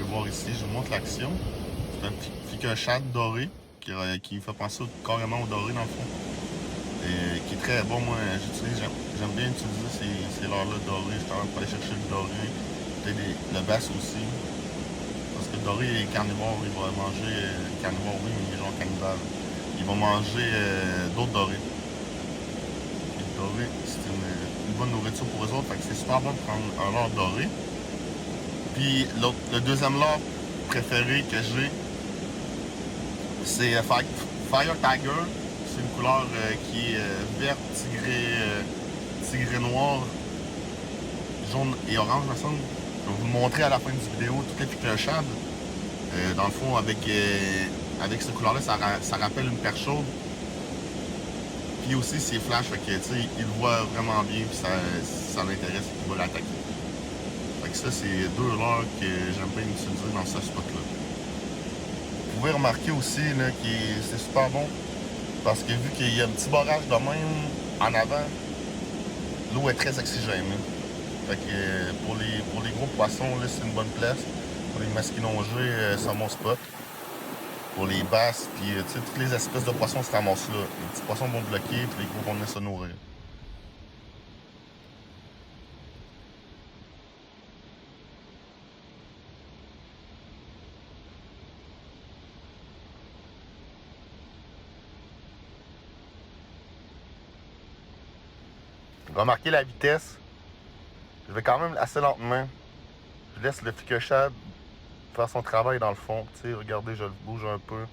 voir ici, je vous montre l'action. C'est un piqueur shad doré qui fait penser carrément au doré dans le fond. Et qui est très bon, moi j'aime bien utiliser ces leurres-là dorés justement pour aller chercher le doré. Peut-être le bass aussi. Parce que le doré est carnivore, il va manger carnivore oui, mais il est genre cannibale. Il va manger d'autres dorés. Et le doré, c'est une bonne nourriture pour eux autres, fait que c'est super bon de prendre un leurre doré. Puis le deuxième leurre préféré que j'ai, c'est Fire Tiger. C'est une couleur qui est verte, tigré noir, jaune et orange, me semble. Je vais vous le montrer à la fin du vidéo, toutes les piqueurs shad. Dans le fond, avec cette couleur-là, ça rappelle une perche chaude. Puis aussi, c'est flash, fait que, tu sais, il le voit vraiment bien, puis ça l'intéresse, il va l'attaquer. Fait que ça, c'est deux leurres que j'aime bien utiliser dans ce spot-là. Vous pouvez remarquer aussi là, que c'est super bon, parce que vu qu'il y a un petit barrage de même en avant, l'eau est très oxygénée. Fait que pour les gros poissons, là, c'est une bonne place. Pour les masquinongés, c'est un bon spot. Pour les basses, puis toutes les espèces de poissons se ramassent là. Les petits poissons vont bloquer, puis les gros vont venir se nourrir. Remarquez la vitesse. Je vais quand même assez lentement. Je laisse le piqueur shad faire son travail dans le fond. Tu sais, regardez, je le bouge un peu.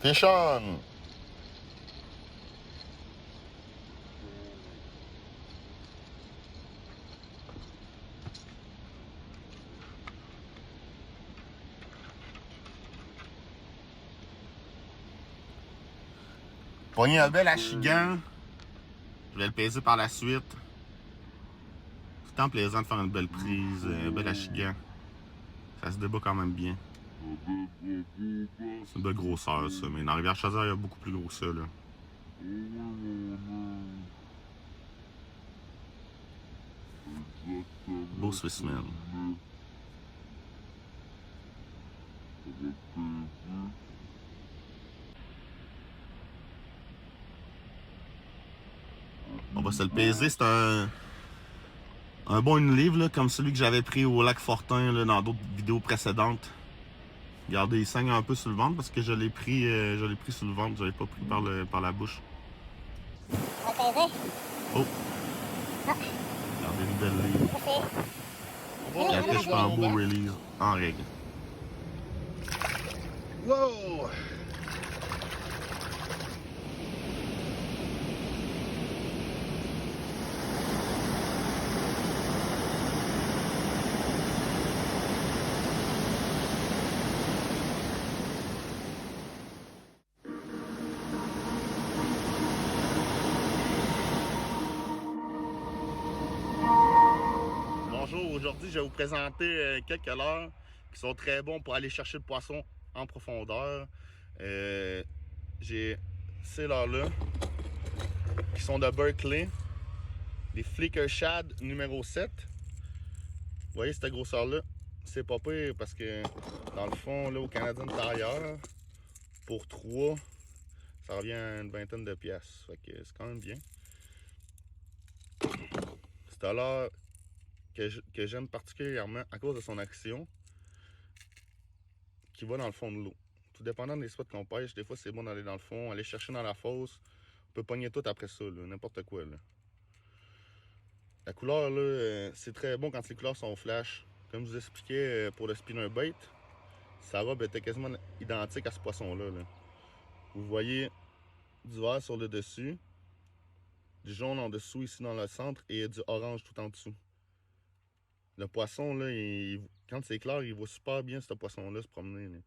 Fish on! Pogné un bel achigan. Je vais le peser par la suite. C'est tant plaisant de faire une belle prise, un bel achigan. Ça se débat quand même bien. C'est une belle grosseur, ça. Mais dans Rivière-Chaudière, il y a beaucoup plus gros que ça, là. Beau Swissman. On va se le peser. C'est un bon une livre, là, comme celui que j'avais pris au lac Fortin là, dans d'autres vidéos précédentes. Regardez, il saigne un peu sur le ventre parce que je l'ai pris sur le ventre, je l'ai pas pris par la bouche. On va peser. Oh! Ah. Regardez une belle livre. La pêche fait un beau release en règle. Wow! Bonjour, aujourd'hui je vais vous présenter quelques leurres qui sont très bons pour aller chercher le poisson en profondeur. J'ai ces leurres-là qui sont de Berkley, les Flicker Shad numéro 7. Vous voyez cette grosseur-là, c'est pas pire parce que dans le fond, là au Canadien Tire, pour 3, ça revient à une vingtaine de pièces. Fait que c'est quand même bien. C'est un leurre que j'aime particulièrement à cause de son action qui va dans le fond de l'eau. Tout dépendant des spots qu'on pêche, des fois c'est bon d'aller dans le fond, aller chercher dans la fosse. On peut pogner tout après ça, n'importe quoi. Là. La couleur, là, c'est très bon quand les couleurs sont flash. Comme je vous expliquais pour le spinnerbait, sa robe était quasiment identique à ce poisson-là. Là. Vous voyez du vert sur le dessus, du jaune en dessous ici dans le centre et du orange tout en dessous. Le poisson, là, quand c'est clair, il voit super bien ce poisson-là se promener. Là.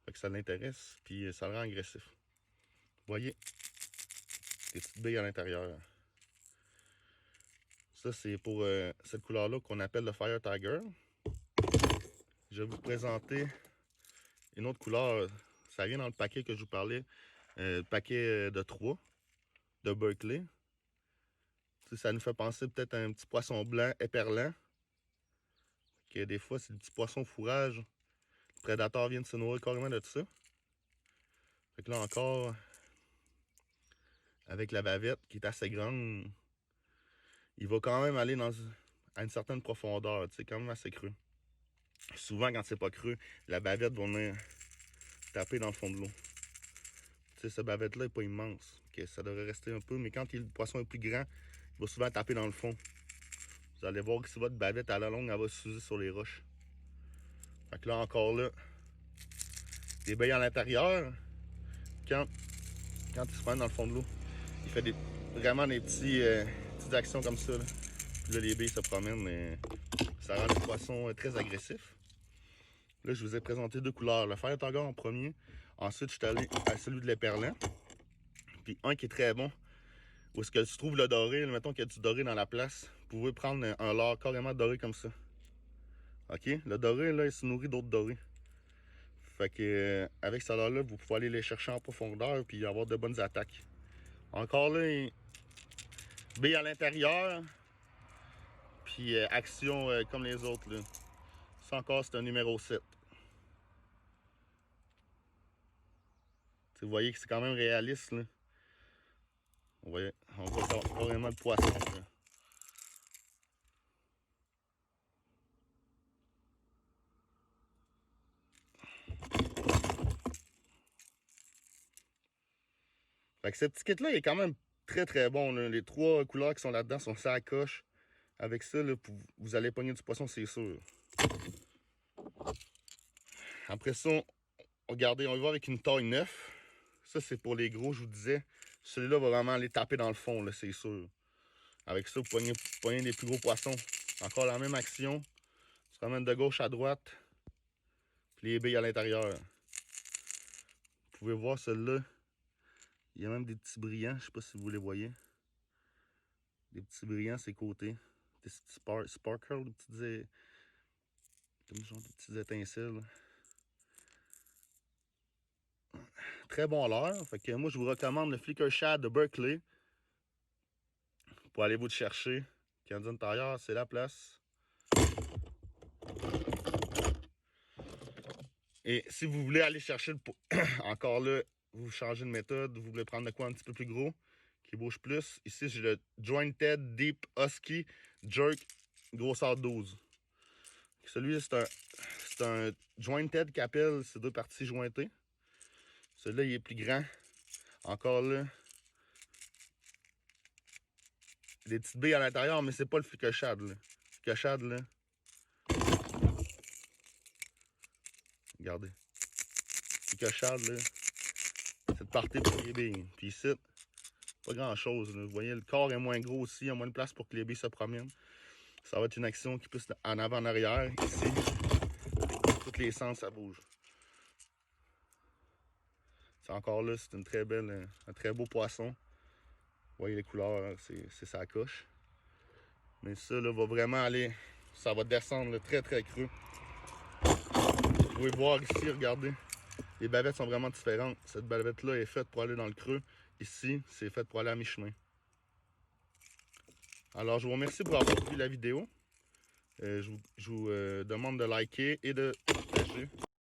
Fait que ça l'intéresse, puis ça le rend agressif. Vous voyez, des petites billes à l'intérieur. Ça, c'est pour cette couleur-là qu'on appelle le Fire Tiger. Je vais vous présenter une autre couleur. Ça vient dans le paquet que je vous parlais. Le paquet de 3 de Berkley. Ça nous fait penser peut-être à un petit poisson blanc éperlant. Que des fois, c'est des petits poissons fourrage. Le prédateur vient de se nourrir carrément de ça. Fait que là encore, avec la bavette qui est assez grande, il va quand même aller à une certaine profondeur. C'est quand même assez creux. Souvent, quand c'est pas creux, la bavette va venir taper dans le fond de l'eau. Cette bavette-là n'est pas immense. Okay, ça devrait rester un peu, mais quand le poisson est plus grand, il va souvent taper dans le fond. Vous allez voir que si votre bavette à la longue, elle va s'user sur les roches. Fait que là, encore là, des baies à l'intérieur, quand il se promène dans le fond de l'eau, il fait vraiment des petites actions comme ça. Là. Puis là, les baies se promènent, mais ça rend le poisson très agressif. Là, je vous ai présenté 2 couleurs. Le Fire Tiger en premier. Ensuite, je suis allé à celui de l'éperlant. Puis un qui est très bon, où est-ce que tu trouves le doré, mettons qu'il y a du doré dans la place, vous pouvez prendre un leurre carrément doré comme ça. OK? Le doré, là, il se nourrit d'autres dorés. Fait que avec ce leurre-là, vous pouvez aller les chercher en profondeur puis avoir de bonnes attaques. Encore là, bille à l'intérieur, puis action comme les autres. Là. Ça encore, c'est un numéro 7. Vous voyez que c'est quand même réaliste. Là. On voit carrément le poisson. Là. Fait que ce petit kit-là est quand même très bon. Là. Les 3 couleurs qui sont là-dedans sont ça à coche. Avec ça, là, vous allez pogner du poisson, c'est sûr. Après ça, regardez, on y va avec une taille 9. Ça, c'est pour les gros, je vous disais. Celui-là va vraiment aller taper dans le fond, c'est sûr. Avec ça, vous pognez des plus gros poissons. Encore la même action. Tu ramènes de gauche à droite. Puis les billes à l'intérieur. Vous pouvez voir celui-là. Il y a même des petits brillants. Je ne sais pas si vous les voyez. Des petits brillants à ses côtés. Des petits sparkles, des petites, comme genre des petites étincelles. Très bon leurre. Fait que moi, je vous recommande le Flicker Shad de Berkley. Pour aller vous le chercher. Canadian Tire, c'est la place. Et si vous voulez aller chercher encore là, vous changez de méthode, vous voulez prendre de quoi un petit peu plus gros, qui bouge plus. Ici, j'ai le Jointed Deep Husky Jerk grosseur 12. Celui-là, c'est un Jointed qui appelle ces 2 parties jointées. Celui-là, il est plus grand. Encore là, des petites billes à l'intérieur, mais c'est pas le Flicker Shad. Le Flicker Shad, là. Regardez. Flicker Shad, là. Cette partie pour les billes. Puis ici, pas grand chose. Là. Vous voyez, le corps est moins gros aussi, il y a moins de place pour que les billes se promènent. Ça va être une action qui pousse en avant, en arrière. Ici, tous les sens, ça bouge. C'est encore là, c'est un très beau poisson. Vous voyez les couleurs, c'est sa coche. Mais ça, là, va vraiment aller, ça va descendre là, très creux. Vous pouvez voir ici, regardez. Les bavettes sont vraiment différentes. Cette bavette-là est faite pour aller dans le creux. Ici, c'est fait pour aller à mi-chemin. Alors, je vous remercie pour avoir vu la vidéo. Je vous demande de liker et de partager.